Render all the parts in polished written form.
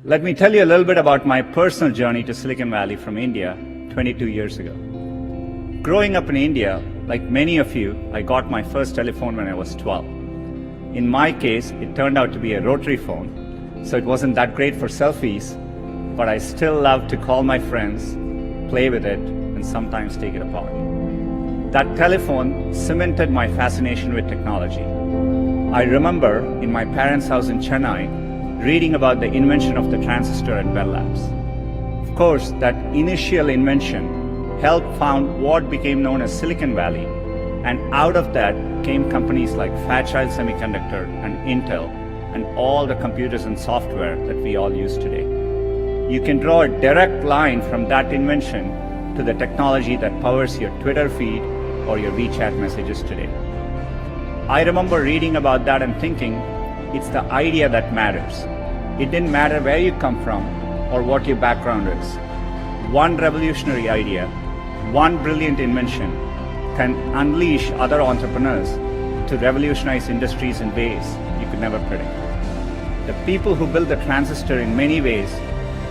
Let me tell you a little bit about my personal journey to Silicon Valley from India 22 years ago. Growing up in India, like many of you, I got my first telephone when I was 12. In my case, it turned out to be a rotary phone, so it wasn't that great for selfies, but I still loved to call my friends, play with it, and sometimes take it apart. That telephone cemented my fascination with technology. I remember in my parents' house in Chennai, reading about the invention of the transistor at Bell Labs. Of course, that initial invention helped found what became known as Silicon Valley, and out of that came companies like Fairchild Semiconductor and Intel, and all the computers and software that we all use today. You can draw a direct line from that invention to the technology that powers your Twitter feed or your WeChat messages today. I remember reading about that and thinking, it's the idea that matters. It didn't matter where you come from or what your background is. One revolutionary idea, one brilliant invention can unleash other entrepreneurs to revolutionize industries in ways you could never predict. The people who build the transistor in many ways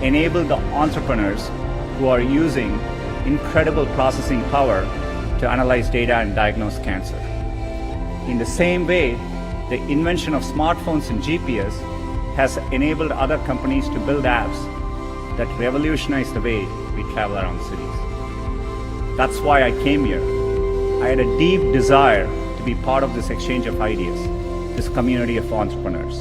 enable the entrepreneurs who are using incredible processing power to analyze data and diagnose cancer. In the same way, the invention of smartphones and GPS has enabled other companies to build apps that revolutionize the way we travel around cities. That's why I came here. I had a deep desire to be part of this exchange of ideas, this community of entrepreneurs.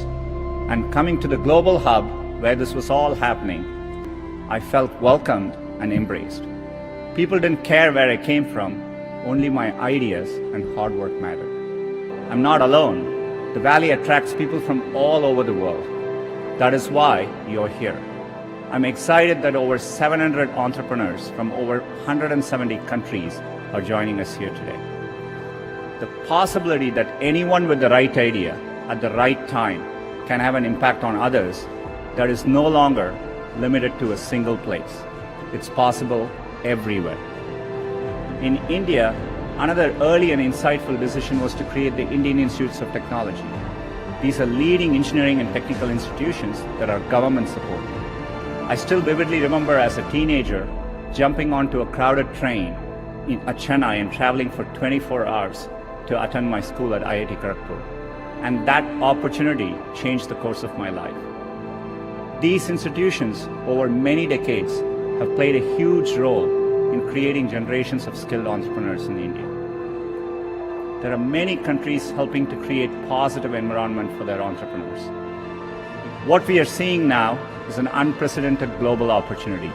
And coming to the global hub where this was all happening, I felt welcomed and embraced. People didn't care where I came from, only my ideas and hard work mattered. I'm not alone. The Valley attracts people from all over the world. That is why you're here. I'm excited that over 700 entrepreneurs from over 170 countries are joining us here today. The possibility that anyone with the right idea at the right time can have an impact on others, that is no longer limited to a single place. It's possible everywhere. In India, another early and insightful decision was to create the Indian Institutes of Technology. These are leading engineering and technical institutions that are government supported. I still vividly remember as a teenager jumping onto a crowded train in Chennai and traveling for 24 hours to attend my school at IIT Kharagpur. And that opportunity changed the course of my life. These institutions over many decades have played a huge role in creating generations of skilled entrepreneurs in India. There are many countries helping to create positive environment for their entrepreneurs. What we are seeing now is an unprecedented global opportunity.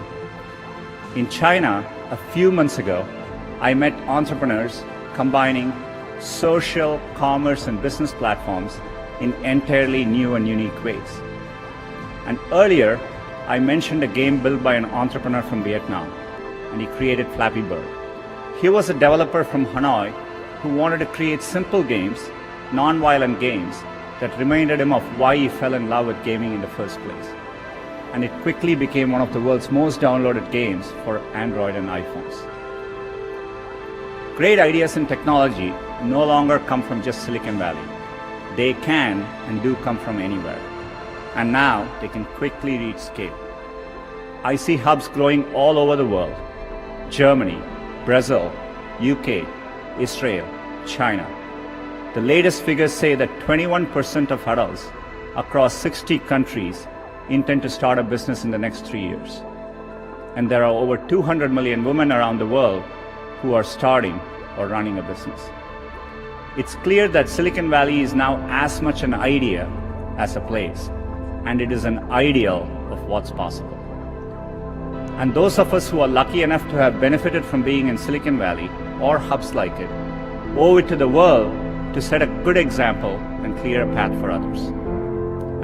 In China, a few months ago, I met entrepreneurs combining social, commerce, and business platforms in entirely new and unique ways. And earlier, I mentioned a game built by an entrepreneur from Vietnam, and he created Flappy Bird. He was a developer from Hanoi who wanted to create simple games, non-violent games, that reminded him of why he fell in love with gaming in the first place. And it quickly became one of the world's most downloaded games for Android and iPhones. Great ideas in technology no longer come from just Silicon Valley. They can and do come from anywhere. And now they can quickly reach scale. I see hubs growing all over the world. Germany, Brazil, UK, Israel, China. The latest figures say that 21% of adults across 60 countries intend to start a business in the next 3 years. And there are over 200 million women around the world who are starting or running a business. It's clear that Silicon Valley is now as much an idea as a place, and it is an ideal of what's possible. And those of us who are lucky enough to have benefited from being in Silicon Valley or hubs like it, owe it to the world to set a good example and clear a path for others.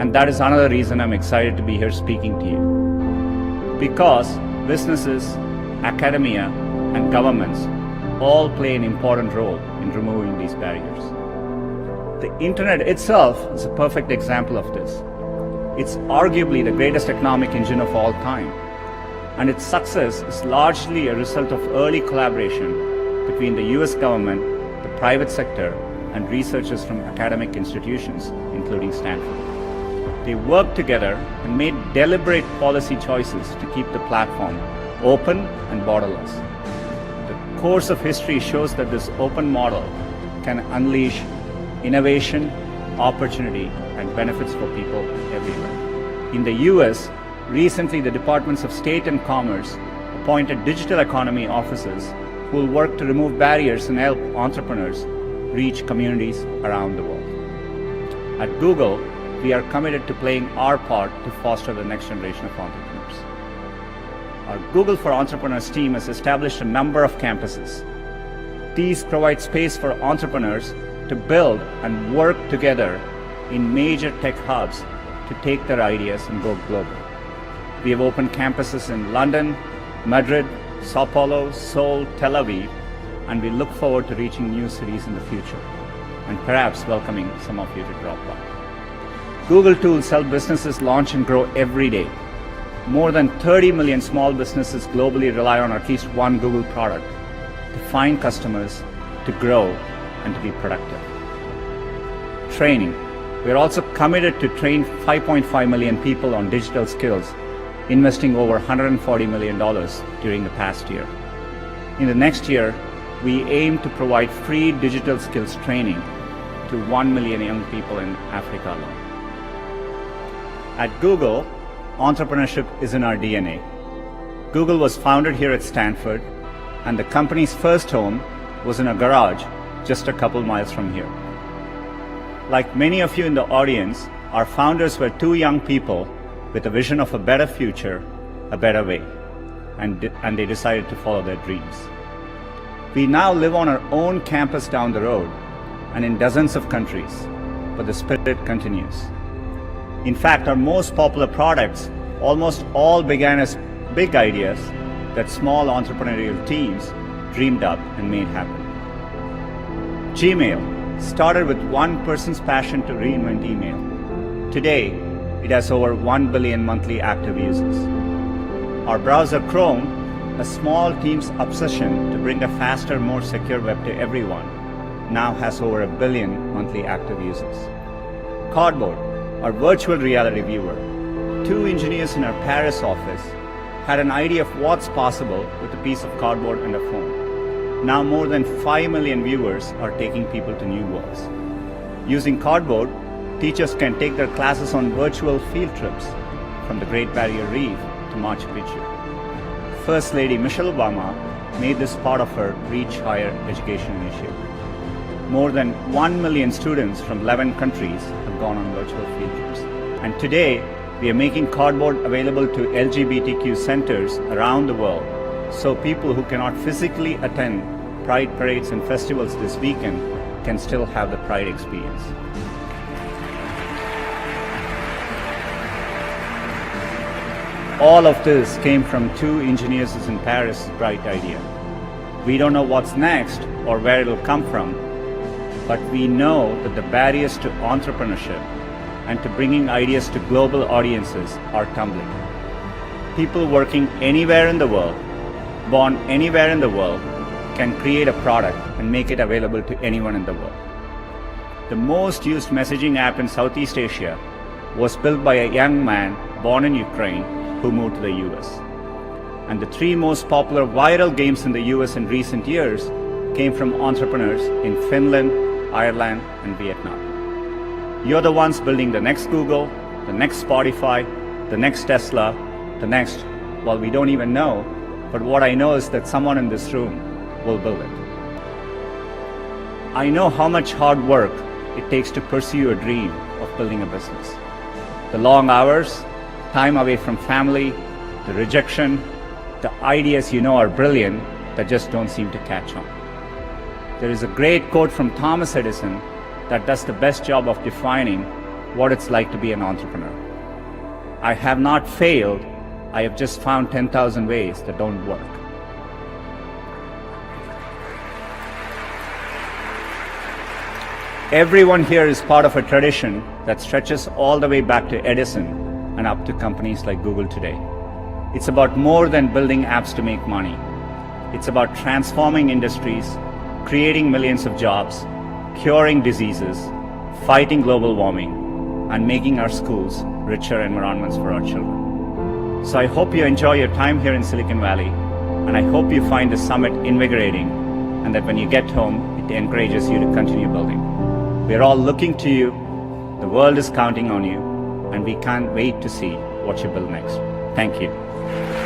And that is another reason I'm excited to be here speaking to you. Because businesses, academia, and governments all play an important role in removing these barriers. The internet itself is a perfect example of this. It's arguably the greatest economic engine of all time. And its success is largely a result of early collaboration between the US government, the private sector, and researchers from academic institutions, including Stanford. They worked together and made deliberate policy choices to keep the platform open and borderless. The course of history shows that this open model can unleash innovation, opportunity, and benefits for people everywhere. In the US, recently the Departments of State and Commerce appointed digital economy officers who will work to remove barriers and help entrepreneurs reach communities around the world. At Google, we are committed to playing our part to foster the next generation of entrepreneurs. Our Google for Entrepreneurs team has established a number of campuses. These provide space for entrepreneurs to build and work together in major tech hubs to take their ideas and go global. We have opened campuses in London, Madrid, Sao Paulo, Seoul, Tel Aviv, and we look forward to reaching new cities in the future and perhaps welcoming some of you to drop by. Google tools help businesses launch and grow every day. More than 30 million small businesses globally rely on at least one Google product to find customers, to grow, and to be productive. Training. We are also committed to train 5.5 million people on digital skills, investing over $140 million during the past year. In the next year, we aim to provide free digital skills training to 1 million young people in Africa alone. At Google, entrepreneurship is in our DNA. Google was founded here at Stanford, and the company's first home was in a garage just a couple miles from here. Like many of you in the audience, our founders were two young people with a vision of a better future, a better way, and they decided to follow their dreams. We now live on our own campus down the road and in dozens of countries, but the spirit continues. In fact, our most popular products almost all began as big ideas that small entrepreneurial teams dreamed up and made happen. Gmail started with one person's passion to reinvent email. Today, it has over 1 billion monthly active users. Our browser Chrome, a small team's obsession to bring a faster, more secure web to everyone, now has over 1 billion monthly active users. Cardboard, our virtual reality viewer, two engineers in our Paris office had an idea of what's possible with a piece of cardboard and a phone. Now more than 5 million viewers are taking people to new worlds. Using Cardboard, teachers can take their classes on virtual field trips from the Great Barrier Reef to Machu Picchu. First Lady Michelle Obama made this part of her Reach Higher Education initiative. More than 1 million students from 11 countries have gone on virtual field trips. And today, we are making Cardboard available to LGBTQ centers around the world, so people who cannot physically attend Pride parades and festivals this weekend can still have the Pride experience. All of this came from two engineers in Paris' bright idea. We don't know what's next or where it'll come from, but we know that the barriers to entrepreneurship and to bringing ideas to global audiences are tumbling. People working anywhere in the world, born anywhere in the world, can create a product and make it available to anyone in the world. The most used messaging app in Southeast Asia was built by a young man born in Ukraine who moved to the US. And the three most popular viral games in the US in recent years came from entrepreneurs in Finland, Ireland, and Vietnam. You're the ones building the next Google, the next Spotify, the next Tesla, the next, well, we don't even know, but what I know is that someone in this room will build it. I know how much hard work it takes to pursue a dream of building a business. The long hours, time away from family, the rejection, the ideas you know are brilliant that just don't seem to catch on. There is a great quote from Thomas Edison that does the best job of defining what it's like to be an entrepreneur. I have not failed, I have just found 10,000 ways that don't work. Everyone here is part of a tradition that stretches all the way back to Edison and up to companies like Google today. It's about more than building apps to make money. It's about transforming industries, creating millions of jobs, curing diseases, fighting global warming, and making our schools richer environments for our children. So I hope you enjoy your time here in Silicon Valley, and I hope you find the summit invigorating, and that when you get home, it encourages you to continue building. We are all looking to you, the world is counting on you, and we can't wait to see what you build next. Thank you.